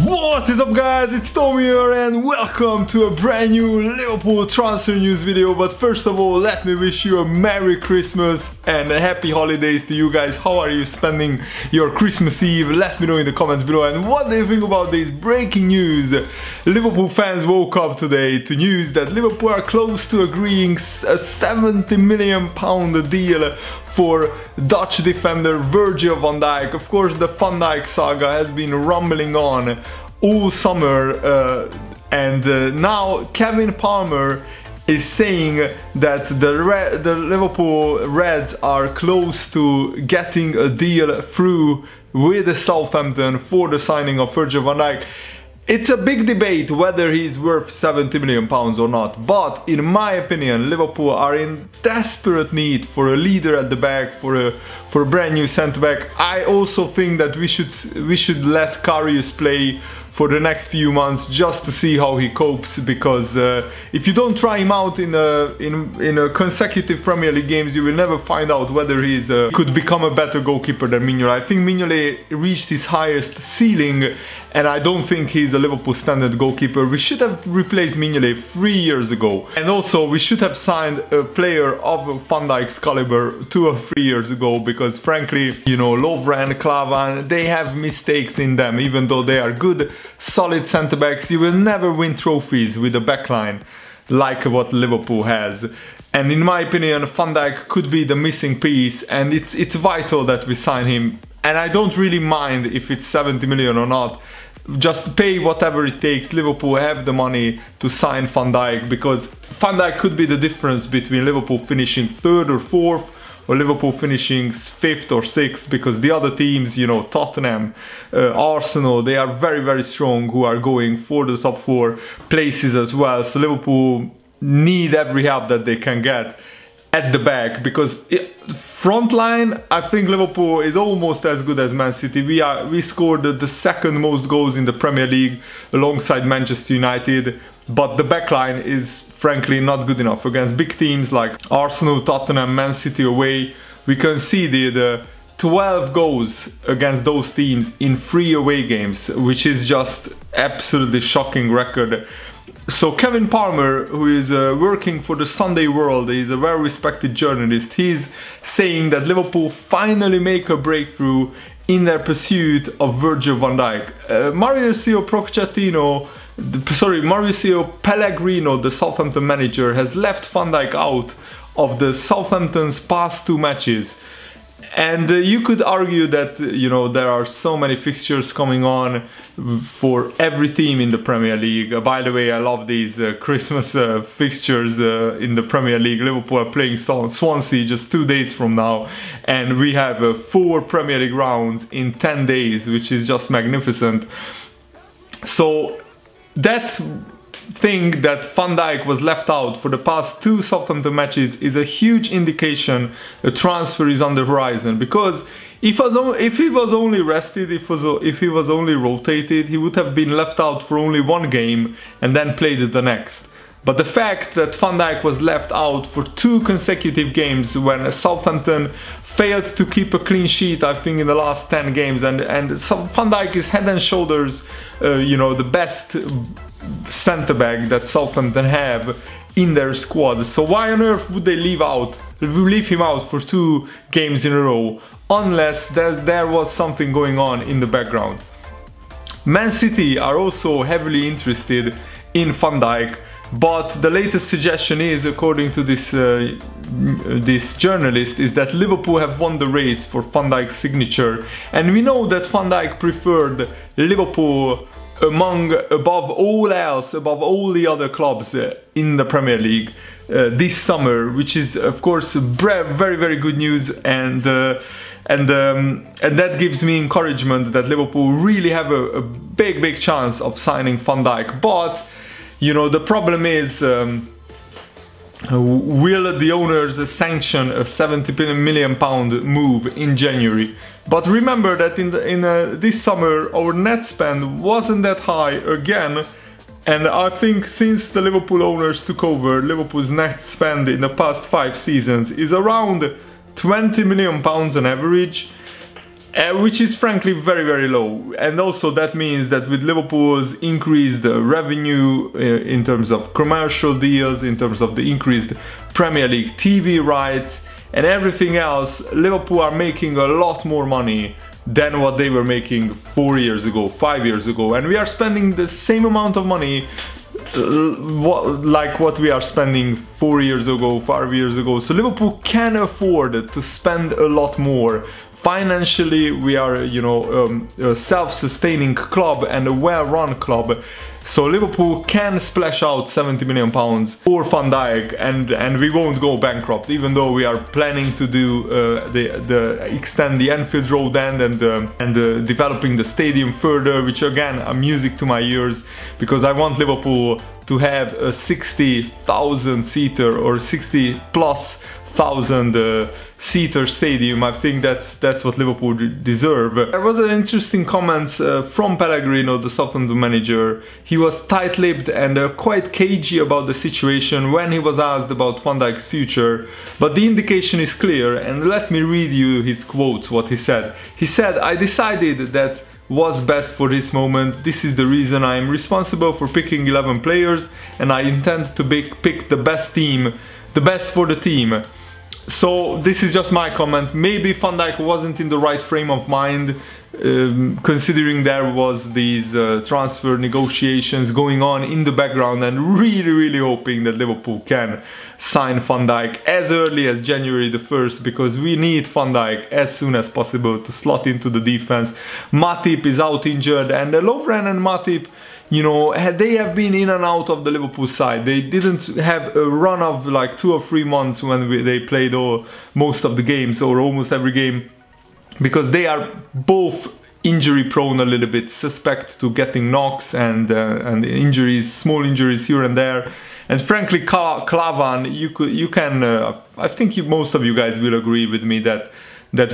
What is up, guys? It's Tom here and welcome to a brand new Liverpool transfer news video. But first of all, let me wish you a Merry Christmas and a Happy Holidays to you guys. How are you spending your Christmas Eve? Let me know in the comments below. And what do you think about this breaking news? Liverpool fans woke up today to news that Liverpool are close to agreeing a £70 million deal for Dutch defender Virgil van Dijk. Of course, the Van Dijk saga has been rumbling on all summer, and now Kevin Palmer is saying that the Liverpool Reds are close to getting a deal through with Southampton for the signing of Virgil van Dijk. It's a big debate whether he's worth £70 million or not, but in my opinion, Liverpool are in desperate need for a leader at the back, for a brand new centre-back. I also think that we should let Karius play for the next few months just to see how he copes, because if you don't try him out in a consecutive Premier League games, you will never find out whether he's could become a better goalkeeper than Mignolet. I think Mignolet reached his highest ceiling, and I don't think he's a Liverpool standard goalkeeper. We should have replaced Mignolet 3 years ago, and also we should have signed a player of Van Dijk's caliber 2 or 3 years ago, because frankly, you know, Lovren, Klavan, they have mistakes in them. Even though they are good, solid centre-backs, you will never win trophies with a backline like what Liverpool has. And in my opinion, Van Dijk could be the missing piece, and it's vital that we sign him. And I don't really mind if it's 70 million or not. Just pay whatever it takes. Liverpool have the money to sign Van Dijk, because Van Dijk could be the difference between Liverpool finishing 3rd or 4th or Liverpool finishing 5th or 6th, because the other teams, you know, Tottenham, Arsenal, they are very, very strong, who are going for the top 4 places as well. So Liverpool need every help that they can get at the back, because front line, I think Liverpool is almost as good as Man City. We scored the 2nd most goals in the Premier League alongside Manchester United, but the back line is frankly not good enough against big teams like Arsenal, Tottenham, Man City away. We conceded 12 goals against those teams in 3 away games, which is just absolutely shocking record. So Kevin Palmer, who is working for the Sunday World, he's a very respected journalist, he's saying that Liverpool finally make a breakthrough in their pursuit of Virgil van Dijk. Mauricio Pellegrino, the Southampton manager, has left Van Dijk out of the Southampton's past 2 matches. And you could argue that, you know, there are so many fixtures coming on for every team in the Premier League. By the way, I love these Christmas fixtures in the Premier League. Liverpool are playing Swansea just 2 days from now, and we have 4 Premier League rounds in 10 days, which is just magnificent. So that thing that Van Dijk was left out for the past 2 Southampton matches is a huge indication a transfer is on the horizon, because if he was only rested, if he was only rotated, he would have been left out for only 1 game and then played the next. But the fact that Van Dijk was left out for 2 consecutive games when Southampton failed to keep a clean sheet, I think, in the last 10 games, and so Van Dijk is head and shoulders, you know, the best centre-back that Southampton have in their squad. So why on earth would they leave him out for 2 games in a row, unless there was something going on in the background. Man City are also heavily interested in Van Dijk, but the latest suggestion is, according to this journalist, is that Liverpool have won the race for Van Dijk's signature, and we know that Van Dijk preferred Liverpool above all else, above all the other clubs in the Premier League this summer, which is of course very, very good news, and that gives me encouragement that Liverpool really have a big chance of signing Van Dijk. But you know, the problem is, will the owners sanction a £70 million move in January? But remember that in this summer our net spend wasn't that high again, and I think since the Liverpool owners took over, Liverpool's net spend in the past 5 seasons is around £20 million on average. which is frankly very, very low. And also that means that with Liverpool's increased revenue in terms of commercial deals, in terms of the increased Premier League TV rights and everything else, Liverpool are making a lot more money than what they were making 4 years ago, 5 years ago. And we are spending the same amount of money like what we are spending 4 years ago, 5 years ago. So Liverpool can afford to spend a lot more. Financially, we are, you know, a self-sustaining club and a well-run club. So Liverpool can splash out £70 million for Van Dijk, and we won't go bankrupt, even though we are planning to do extend the Anfield Road end and developing the stadium further, which again are music to my ears, because I want Liverpool to have a 60,000 seater or 60 plus thousand seater stadium. I think that's what Liverpool deserve. There was an interesting comments from Pellegrino, the Southampton manager. He was tight-lipped and quite cagey about the situation when he was asked about Van Dijk's future, but the indication is clear, and let me read you his quotes, what he said. He said, "I decided that was best for this moment. This is the reason I am responsible for picking 11 players, and I intend to pick the best team, the best for the team." So this is just my comment. Maybe Van Dijk wasn't in the right frame of mind, considering there was these transfer negotiations going on in the background, and really hoping that Liverpool can sign Van Dijk as early as January the 1st, because we need Van Dijk as soon as possible to slot into the defense. Matip is out injured, and Lovren and Matip, you know, they have been in and out of the Liverpool side. They didn't have a run of like 2 or 3 months when they played most of the games or almost every game, because they are both injury prone a little bit, suspect to getting knocks and injuries, small injuries here and there. And frankly, Klavan, you can I think most of you guys will agree with me that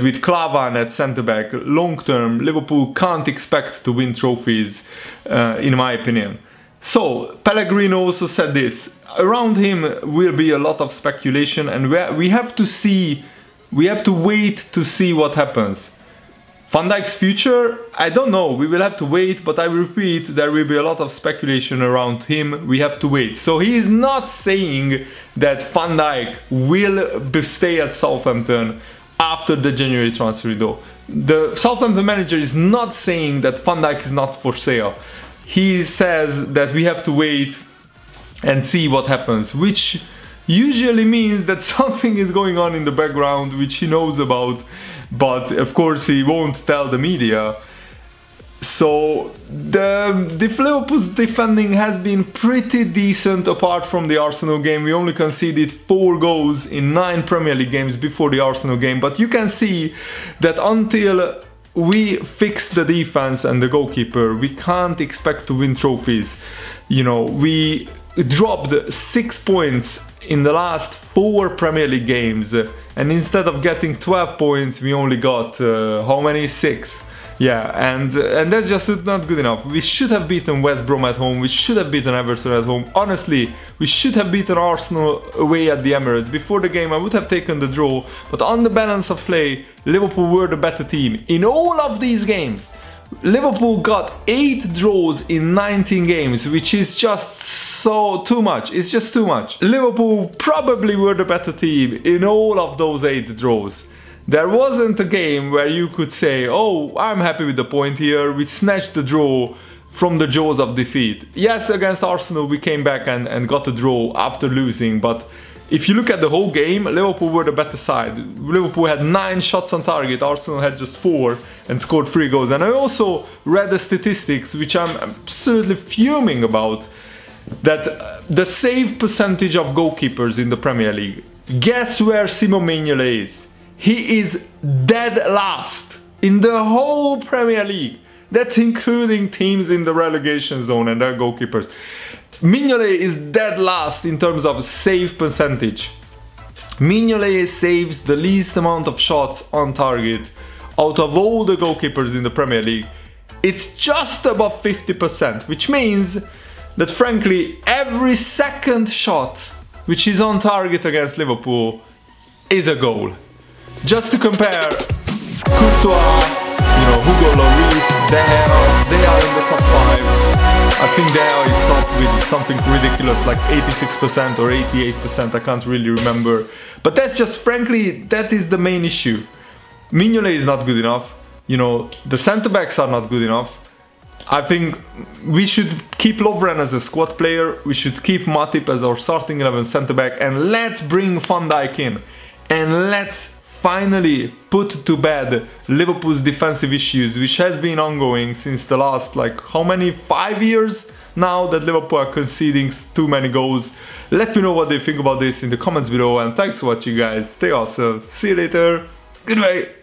with Klavan at centre-back, long-term, Liverpool can't expect to win trophies, in my opinion. So, Pellegrino also said this: around him will be a lot of speculation, and we have to wait to see what happens. Van Dijk's future, I don't know, we will have to wait, but I repeat, there will be a lot of speculation around him, we have to wait. So he is not saying that Van Dijk will stay at Southampton after the January transfer window. The Southampton manager is not saying that Van Dijk is not for sale. He says that we have to wait and see what happens, which usually means that something is going on in the background which he knows about, but of course he won't tell the media. So the Liverpool's defending has been pretty decent apart from the Arsenal game. We only conceded 4 goals in 9 Premier League games before the Arsenal game, but you can see that until we fix the defense and the goalkeeper, we can't expect to win trophies. You know, we dropped 6 points in the last 4 Premier League games, and instead of getting 12 points we only got how many? 6. Yeah, and that's just not good enough. We should have beaten West Brom at home, we should have beaten Everton at home. Honestly, we should have beaten Arsenal away at the Emirates. Before the game I would have taken the draw, but on the balance of play, Liverpool were the better team. In all of these games, Liverpool got 8 draws in 19 games, which is just so too much. It's just too much. Liverpool probably were the better team in all of those 8 draws. There wasn't a game where you could say, oh, I'm happy with the point here, we snatched the draw from the jaws of defeat. Yes, against Arsenal we came back and got a draw after losing, but if you look at the whole game, Liverpool were the better side. Liverpool had 9 shots on target, Arsenal had just 4 and scored 3 goals. And I also read the statistics, which I'm absolutely fuming about, that the save percentage of goalkeepers in the Premier League. Guess where Simon Mignolet is? He is dead last in the whole Premier League. That's including teams in the relegation zone and their goalkeepers. Mignolet is dead last in terms of save percentage. Mignolet saves the least amount of shots on target out of all the goalkeepers in the Premier League. It's just above 50%, which means that frankly every second shot which is on target against Liverpool is a goal. Just to compare, Courtois know, Hugo Lloris, De Gea, they are in the top 5. I think De Gea is top with something ridiculous like 86% or 88%, I can't really remember. But that's just, frankly, that is the main issue. Mignolet is not good enough, you know, the centre-backs are not good enough. I think we should keep Lovren as a squad player, we should keep Matip as our starting 11 centre-back, and let's bring Van Dijk in. And let's finally put to bed Liverpool's defensive issues, which has been ongoing since the last, like, how many, 5 years now that Liverpool are conceding too many goals. Let me know what you think about this in the comments below, and thanks for watching, guys. Stay awesome. See you later. Goodbye.